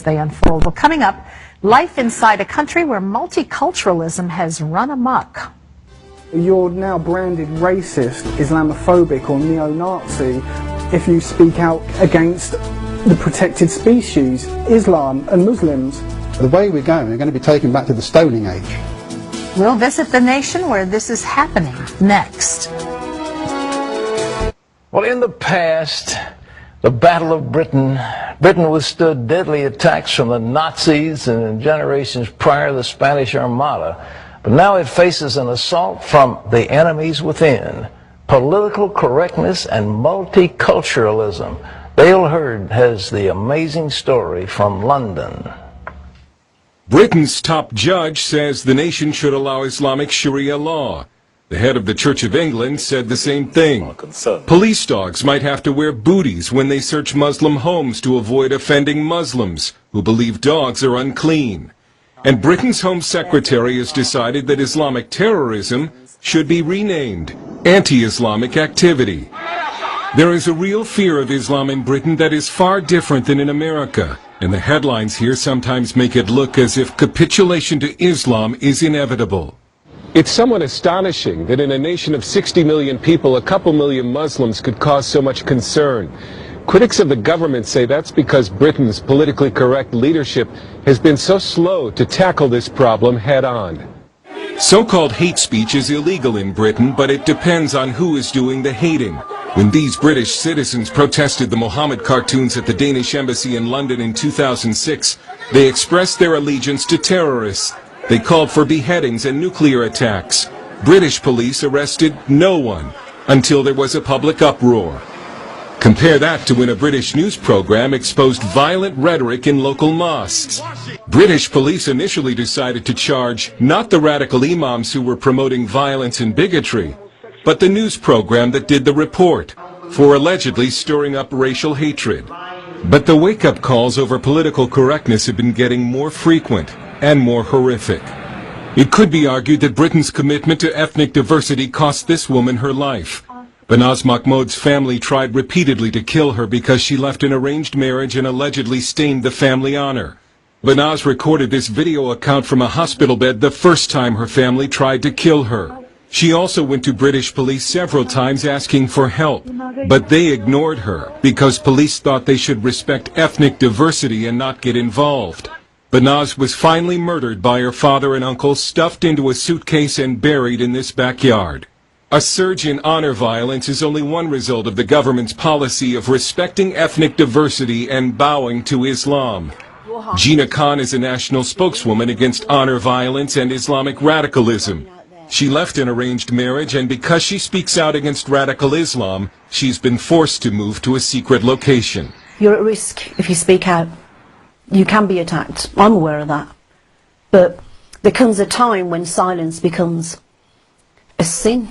they unfold. Well, coming up, life inside a country where multiculturalism has run amok. You're now branded racist, Islamophobic or neo-Nazi if you speak out against the protected species, Islam and Muslims. The way we're going to be taken back to the Stoning Age. We'll visit the nation where this is happening next. Well, in the past, the Battle of Britain withstood deadly attacks from the Nazis and in generations prior the Spanish Armada. But now it faces an assault from the enemies within, political correctness and multiculturalism. Dale Hurd has the amazing story from London. Britain's top judge says the nation should allow Islamic Sharia law. The head of the Church of England said the same thing. Police dogs might have to wear booties when they search Muslim homes to avoid offending Muslims who believe dogs are unclean. And Britain's Home Secretary has decided that Islamic terrorism should be renamed anti-Islamic activity. There is a real fear of Islam in Britain that is far different than in America, and the headlines here sometimes make it look as if capitulation to Islam is inevitable. It's somewhat astonishing that in a nation of 60 million people, a couple million Muslims could cause so much concern. Critics of the government say that's because Britain's politically correct leadership has been so slow to tackle this problem head-on. So-called hate speech is illegal in Britain, but it depends on who is doing the hating. When these British citizens protested the Mohammed cartoons at the Danish embassy in London in 2006, they expressed their allegiance to terrorists. They called for beheadings and nuclear attacks. British police arrested no one until there was a public uproar. Compare that to when a British news program exposed violent rhetoric in local mosques. British police initially decided to charge not the radical imams who were promoting violence and bigotry, but the news program that did the report for allegedly stirring up racial hatred. But the wake-up calls over political correctness have been getting more frequent and more horrific. It could be argued that Britain's commitment to ethnic diversity cost this woman her life. Banaz Mahmoud's family tried repeatedly to kill her because she left an arranged marriage and allegedly stained the family honor. Banaz recorded this video account from a hospital bed the first time her family tried to kill her. She also went to British police several times asking for help, but they ignored her because police thought they should respect ethnic diversity and not get involved. Banaz was finally murdered by her father and uncle, stuffed into a suitcase and buried in this backyard. A surge in honor violence is only one result of the government's policy of respecting ethnic diversity and bowing to Islam. Gina Khan is a national spokeswoman against honor violence and Islamic radicalism. She left an arranged marriage, and because she speaks out against radical Islam, she's been forced to move to a secret location. You're at risk if you speak out. You can be attacked. I'm aware of that. But there comes a time when silence becomes a sin.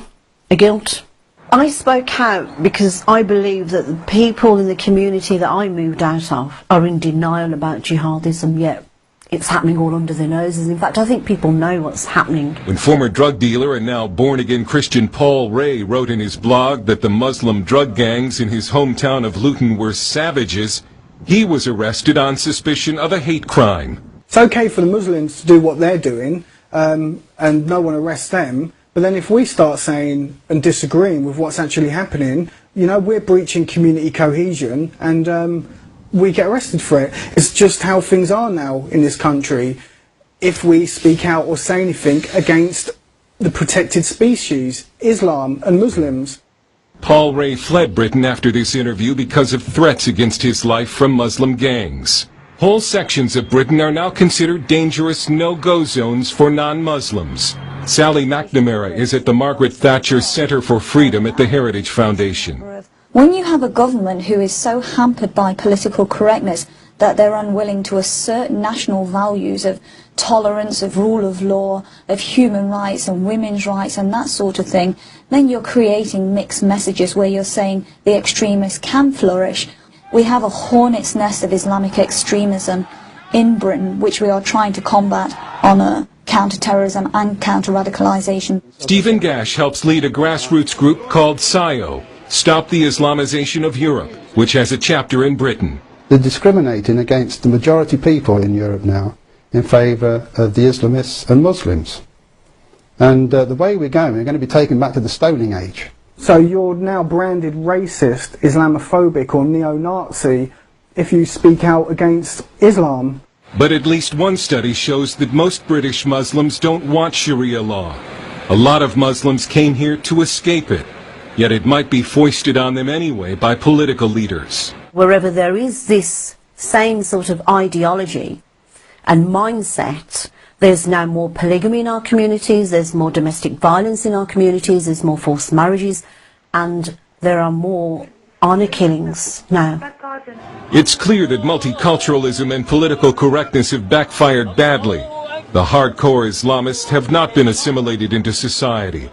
A guilt. I spoke out because I believe that the people in the community that I moved out of are in denial about jihadism, yet it's happening all under their noses. In fact, I think people know what's happening. When former drug dealer and now born-again Christian Paul Ray wrote in his blog that the Muslim drug gangs in his hometown of Luton were savages, he was arrested on suspicion of a hate crime. It's okay for the Muslims to do what they're doing, and no one arrests them. But then if we start saying and disagreeing with what's actually happening, you know, we're breaching community cohesion and we get arrested for it. It's just how things are now in this country. If we speak out or say anything against the protected species, Islam and Muslims. Paul Ray fled Britain after this interview because of threats against his life from Muslim gangs. Whole sections of Britain are now considered dangerous no-go zones for non-Muslims. Sally McNamara is at the Margaret Thatcher Centre for Freedom at the Heritage Foundation. When you have a government who is so hampered by political correctness that they're unwilling to assert national values of tolerance, of rule of law, of human rights and women's rights and that sort of thing, then you're creating mixed messages where you're saying the extremists can flourish. We have a hornet's nest of Islamic extremism in Britain, which we are trying to combat on a counter-terrorism and counter-radicalisation. Stephen Gash helps lead a grassroots group called SIO, Stop the Islamization of Europe, which has a chapter in Britain. They're discriminating against the majority people in Europe now in favour of the Islamists and Muslims. And the way we're going to be taken back to the Stoning Age. So you're now branded racist, Islamophobic or neo-Nazi if you speak out against Islam. But at least one study shows that most British Muslims don't want Sharia law. A lot of Muslims came here to escape it, yet it might be foisted on them anyway by political leaders. Wherever there is this same sort of ideology and mindset, there's now more polygamy in our communities, there's more domestic violence in our communities, there's more forced marriages, and there are more honour killings now. It's clear that multiculturalism and political correctness have backfired badly. The hardcore Islamists have not been assimilated into society.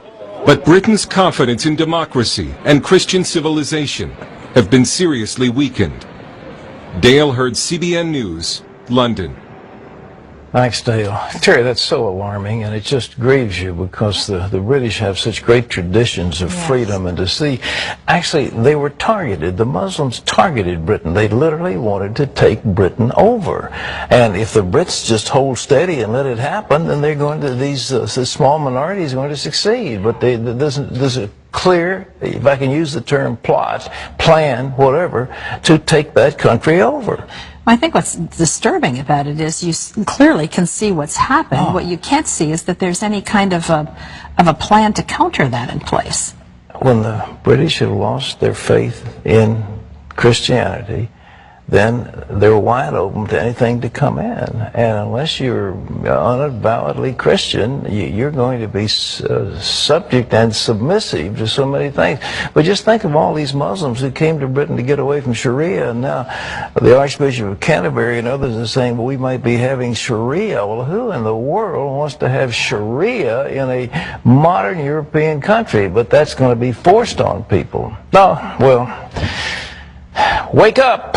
But Britain's confidence in democracy and Christian civilization have been seriously weakened. Dale Hurd, CBN News, London. Thanks, Dale. Terry, that's so alarming, and it just grieves you because the British have such great traditions of freedom, and to see, actually, they were targeted. The Muslims targeted Britain. They literally wanted to take Britain over. And if the Brits just hold steady and let it happen, then they're going to, these small minorities are going to succeed. But there's a clear, if I can use the term plot, plan, whatever, to take that country over. I think what's disturbing about it is you clearly can see what's happened. What you can't see is that there's any kind of a plan to counter that in place. When the British have lost their faith in Christianity, then they're wide open to anything to come in. And unless you're unavowedly Christian, you're going to be subject and submissive to so many things. But just think of all these Muslims who came to Britain to get away from Sharia, and now the Archbishop of Canterbury and others are saying, well, we might be having Sharia. Well, who in the world wants to have Sharia in a modern European country? But that's going to be forced on people. No, well, wake up!